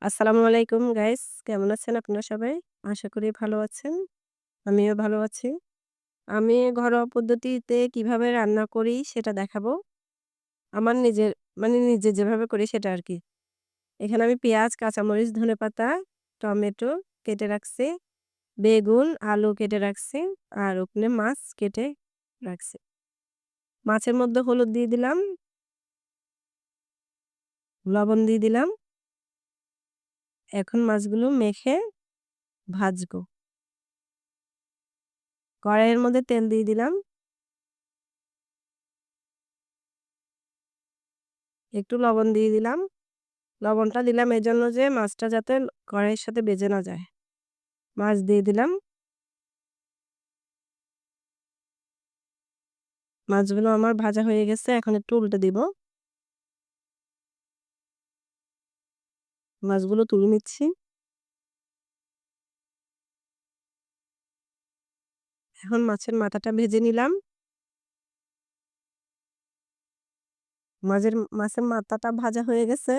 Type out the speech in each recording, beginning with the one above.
আসসালামু আলাইকুম গাইস। কেমন আছেন আপনারা সবাই? আশা করি ভালো আছেন। আমিও ভালো আছি। আমি ঘরোয়া পদ্ধতিতে কিভাবে রান্না করি সেটা দেখাবো। আমার নিজের নিজে যেভাবে করি সেটা আরকি। এখানে আমি পেঁয়াজ, কাঁচামরিচ, ধনেপাতা, টমেটো কেটে রাখছি, বেগুন, আলু কেটে রাখছি, আর ওখানে মাছ কেটে রাখছি। মাছের মধ্যে হলুদ দিয়ে দিলাম, লবণ দিয়ে দিলাম। এখন মাছগুলো মেখে ভাজবো। কড়াইয়ের মধ্যে তেল দিয়ে দিলাম। একটু লবণ দিয়ে দিলাম। লবণটা দিলাম এজন্য যে মাছটা যাতে কড়াইয়ের সাথে বেজে না যায়। মাছ দিয়ে দিলাম। মাছগুলো আমার ভাজা হয়ে গেছে। এখন একটু উল্টে দিব। মাছগুলো তুলে নিচ্ছি। এখন মাছের মাথাটা ভেজে নিলাম। মাছের মাথাটা ভাজা হয়ে গেছে।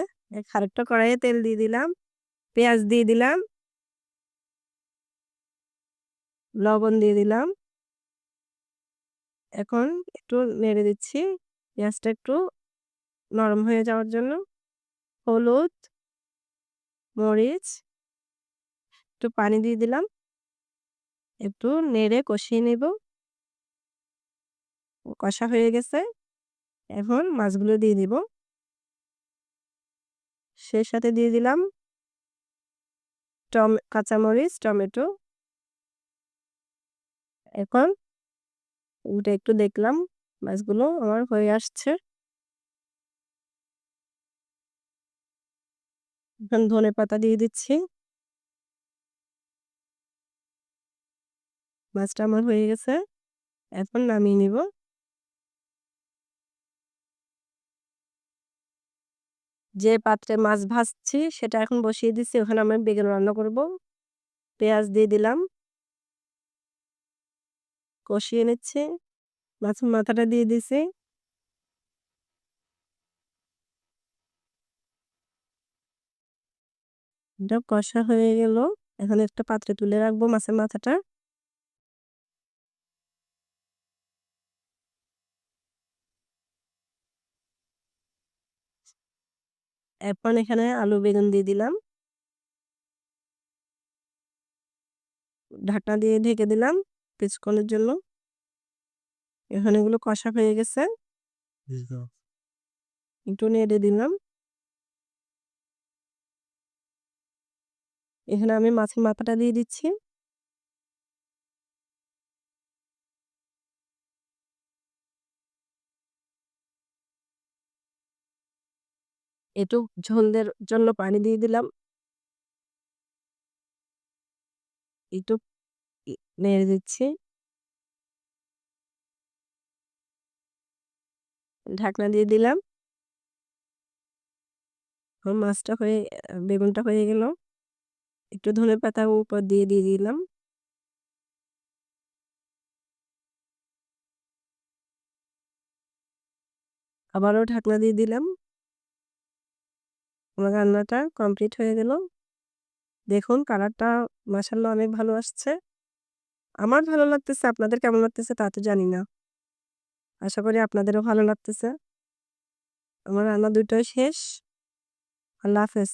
আরেকটা কড়াইয়ে তেল দিয়ে দিলাম। পেঁয়াজ দিয়ে দিলাম। লবণ দিয়ে দিলাম। এখন একটু নেড়ে দিচ্ছি। পেঁয়াজটা একটু নরম হয়ে যাওয়ার জন্য। হলুদ, মরিচ, একটু পানি দিয়ে দিলাম। একটু নেড়ে কষিয়ে নিব। কষা হয়ে গেছে। এখন মাছগুলো দিয়ে দিব। সেই সাথে দিয়ে দিলাম কাঁচামরিচ, টমেটো। এখন উল্টে একটু দেখলাম মাছগুলো আমার হয়ে আসছে। এখন ধনেপাতা দিয়ে দিচ্ছি। মাছটা আমার হয়ে গেছে। এখন নামিয়ে নিব। যে পাত্রে মাছ ভাজছি সেটা এখন বসিয়ে দিচ্ছি। ওখানে আমি বেগুন রান্না করব। পেঁয়াজ দিয়ে দিলাম। কষিয়ে নিচ্ছি। মাছের মাথাটা দিয়ে দিছি। এটা কষা হয়ে গেল। এখন একটা পাত্রে তুলে রাখবো মাছের মাথাটা। এখন এখানে আলু বেগুন দিয়ে দিলাম। ঢাকনা দিয়ে ঢেকে দিলাম কিছুক্ষণের জন্য। এখন এগুলো কষা হয়ে গেছে। একটু নেড়ে দিলাম। এখানে আমি মাছের মাথাটা দিয়ে দিচ্ছি। একটু ঝোলের জন্য পানি দিয়ে দিলাম। একটু ই নেড়ে দিচ্ছি। ঢাকনা দিয়ে দিলাম। আমার মাছটা হয়ে বেগুনটা হয়ে গেল। একটু ধনেপাতা উপর দিয়ে দিলাম। আবারও ঢাকনা দিয়ে দিলাম। আমার রান্নাটা কমপ্লিট হয়ে গেল। দেখুন কালারটা মাশাআল্লাহ অনেক ভালো আসছে। আমার ভালো লাগতেছে, আপনাদের কেমন লাগতেছে তা তো জানি না। আশা করি আপনাদেরও ভালো লাগতেছে। আমার রান্না দুটোই শেষ। আল্লাহ হাফেজ।